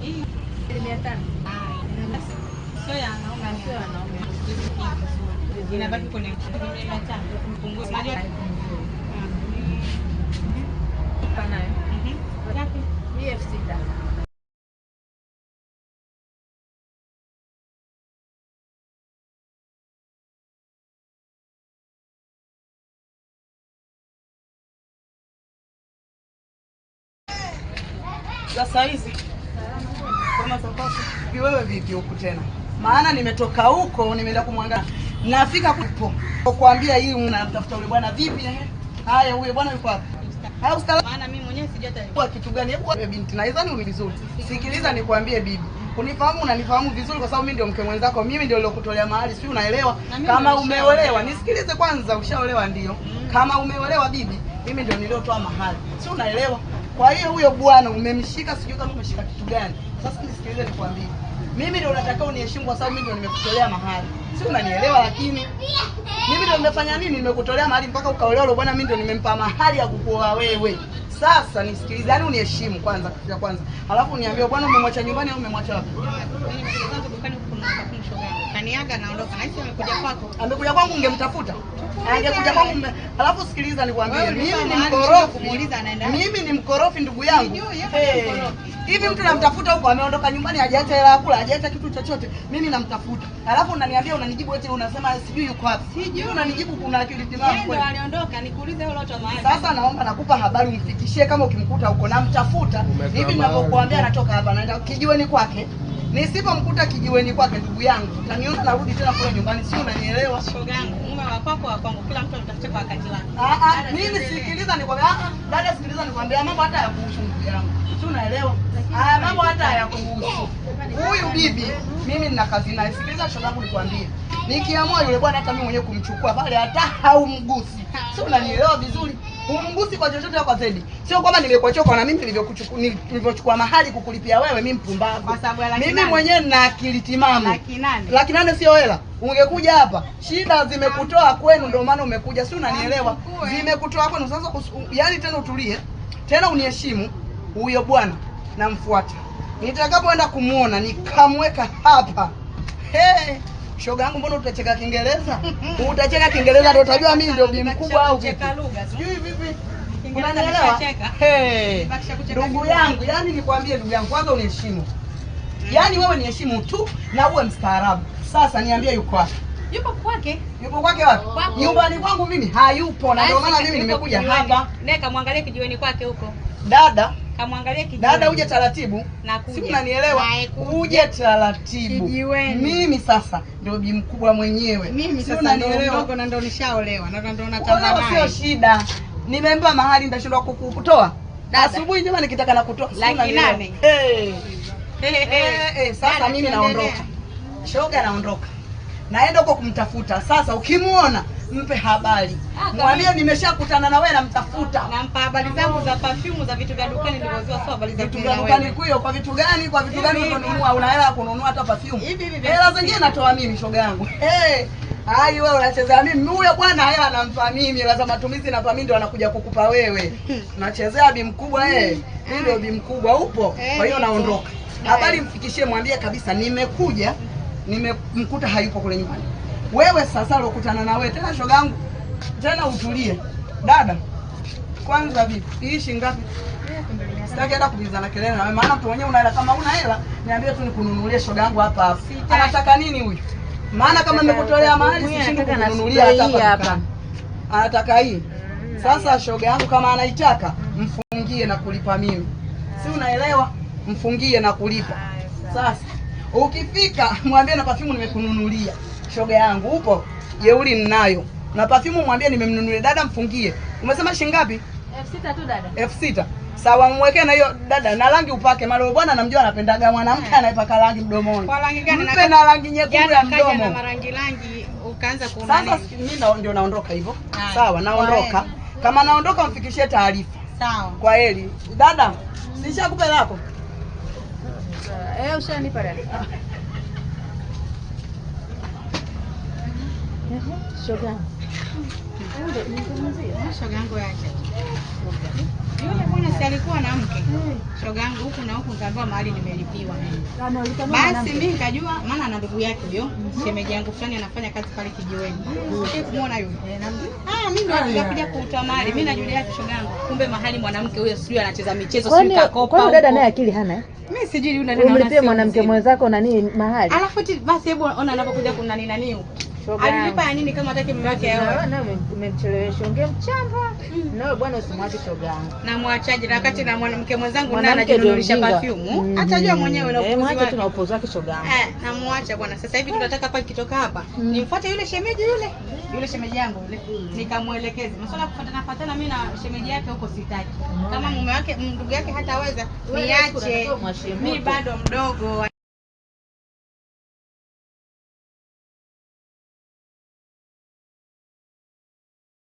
Hii 500. Sio ya wanaume. Inabaki kwenye 500 kumpunguza. Unajua? Pana. Ngapi? Hii 6,000. Sasa hizi kama sasa wewe vipi huku tena? Maana nimetoka huko nimeenda kumwangalia. Nafika kupo. Kuambia hii unatafuta yule bwana vipi Haya huyo bwana yuko wapi? Haya ustala. Maana mimi mwenyewe sijui hata kwa kitu gani. Hebu binti na izani uni vizuri. Sikiliza nikwambie bibi. Unifahamu unanifahamu vizuri kwa sababu mimi ndio mke mwenzako. Mimi ndio nilokutolea mahali. Sio unaelewa? Kama umeolewa, nisikilize kwanza, ushaolewa ndio. Kama umeolewa bibi, mimi ndio niliotoa mahali. Sio unaelewa? Kwa hiyo huyo bwana umemshika, sijui kama umeshika kitu gani. Sasa nisikilize nikwambie. Mimi ndio unataka uniheshimu kwa sababu mimi ndio nimekutolea mahali. Si unanielewa lakini mimi ndio nimefanya nini? Nimekutolea mahali mpaka ukaolewa yule bwana, mimi ndio nimempa mahali ya kukuoa wewe. Sasa nisikilize, yani uniheshimu kwanza kitu cha kwanza. Alafu uniambie bwana umemwacha nyumbani au umemwacha wapi? Mimi nimetoka dukani kuna shoga yangu. Kaniaga naondoka. Na hisi amekuja kwako. Amekuja kwangu ungemtafuta. Angekuja kwangu. Alafu sikiliza nikwambie, mimi ni mkorofi. Mimi ni mkorofi ndugu yangu. Hivi mtu namtafuta huko ameondoka nyumbani hajaacha hela ya kula, hajaacha kitu chochote. Mimi namtafuta. Alafu unaniambia unanijibu eti unasema sijui yuko wapi. Sijui unanijibu kuna akili timamu kweli. Ndio aliondoka, nikuulize yule watu wa mahali. Sasa naomba nakupa habari umfikishie kama ukimkuta huko namtafuta. Hivi ninapokuambia anatoka hapa naenda kijiweni kwake. Nisipomkuta kijiweni kwake ndugu yangu, utaniona narudi tena kule nyumbani, si unanielewa? Shoga yangu, mume wa kwako wa kwangu, kila mtu anatafuta kwa wakati wake. Mimi sikiliza nikwambia, dada sikiliza nikwambia, mambo hata hayakuhusu ndugu yangu. Si unaelewa? Haya mambo hata hayakuhusu. Huyu bibi, mimi nina kazi naye. Sikiliza shoga yangu nikwambie. Nikiamua yule bwana hata mimi mwenyewe kumchukua pale hata haumgusi. Si unanielewa vizuri? Umgusi kwa chochote kwa Zedi. Sio kwamba nimekuachoka na mimi nilivyochukua mahali kukulipia wewe mimi mpumbavu. Mimi mwenyewe nina akili timamu. Laki nane sio hela. Ungekuja hapa. Shida zimekutoa kwenu ndio maana umekuja. Si unanielewa? Zimekutoa kwenu sasa yani tena utulie. Tena uniheshimu. Huyo bwana namfuata. Nitakapoenda kumuona nikamweka hapa. Shoga yangu mbona utacheka Kiingereza? Utacheka Kiingereza ndio utajua mimi ndio bibi mkubwa au vipi? Sijui vipi. Unanielewa? Ndugu yangu, yani nikwambie ndugu yangu kwanza uniheshimu. Yaani wewe niheshimu tu na uwe mstaarabu. Sasa niambie yuko wapi? Yuko kwake. Yuko kwake wapi? Nyumbani kwangu mimi hayupo na ndio maana mimi nimekuja hapa. Neka muangalie kijiweni kwake huko. Dada kamwangalie kijiweni. Dada uje taratibu. Si unanielewa? Uje taratibu. Mimi sasa ndio bibi mkubwa mwenyewe. Mimi sasa ndio na ndio nishaolewa na ndio natamba naye. Sio shida. Nimempa mahali ndashindwa kukutoa. Asubuhi njema nikitaka na kutoa. Laki 8. Sasa mimi naondoka. Shoga naondoka. Naenda huko kumtafuta. Sasa ukimuona mpe habari. Mwambie nimeshakutana na wewe namtafuta. Nampa habari zangu za perfume za vitu vya dukani nilivyozoea, sio habari za vitu vya dukani kwio. Kwa vitu gani? Kwa vitu gani unanunua? Una hela ya kununua hata perfume? Hela zingine natoa mimi shoga yangu. Hai wewe unachezea mimi. Huyo bwana hela anampa mimi, hela za matumizi na mimi ndio anakuja kukupa wewe. Unachezea bi mkubwa Mimi ndio bi mkubwa upo. Kwa hiyo naondoka. Habari mfikishie, mwambie kabisa nimekuja, nimemkuta hayupo kule nyumbani. Wewe sasa ulokutana na wewe tena shoga yangu. Tena utulie. Dada. Kwanza vipi? Ishi ngapi? Sitaki hata kubizana kelele na wewe. Maana mtu mwenyewe una hela, kama una hela niambie tu nikununulie shoga yangu hapa hapa. Anataka nini huyu? Maana kama nimekutolea mahali sishindi kununulia hapa. Anataka hii. Sasa shoga yangu kama anaitaka mfungie na kulipa mimi. Si unaelewa? Mfungie na kulipa. Sasa ukifika mwambie na perfume nimekununulia. Shoga yangu upo? Jeuri ninayo. Na perfume mwambie nimemnunulia. Dada mfungie. Umesema shilingi ngapi? 6,000 tu dada. 6,000. Sawa mwekee na hiyo dada na rangi upake. Mara bwana anamjua anapendaga mwanamke anayepaka rangi mdomoni. Kwa rangi gani? Mpe na rangi nyekundu ya mdomo. Na marangi ukaanza kuona. Sasa mimi ndio naondoka hivyo. Sawa, naondoka. Kama naondoka mfikishie taarifa. Sawa. Kwa heri. Dada, nishakupa lako. Ushanipa dada. Shoga. Shoga yangu yake. Yule bwana si alikuwa na mke. Shoga yangu huku na huku nikaambiwa mahali nimelipiwa mimi. Basi mimi nikajua maana ana ndugu yake huyo. Shemeji yangu fulani anafanya kazi pale kijiweni. Sio kumuona yule. Mimi ndo nilikuja kuuta mahali. Mimi najulia shoga yangu. Kumbe mahali mwanamke huyo sijui anacheza michezo sio kakopa. Kwa dada naye akili hana. Mimi sijui yule dada umlipie mwanamke mwenzako nani mahali. Alafu basi hebu ona anapokuja kuna nani huko. Alilipa ya nini kama hataki mume wake aoe? Na umemchelewesha ungemchamba. Na wewe bwana usimwache shoga yangu. Na muachaje na wakati na mwanamke mwenzangu naye anajinunulisha perfume. Atajua mwenyewe na upuzi wake. Tuna upuzi wake shoga yangu. Na muacha bwana. Sasa hivi tunataka hapa nikitoka hapa. Nimfuate yule shemeji yule. Yule shemeji yangu yule. Nikamuelekeze. Masuala kufuatana mimi na shemeji yake huko sitaki. Kama mume wake ndugu yake hataweza niache. Mimi bado mdogo.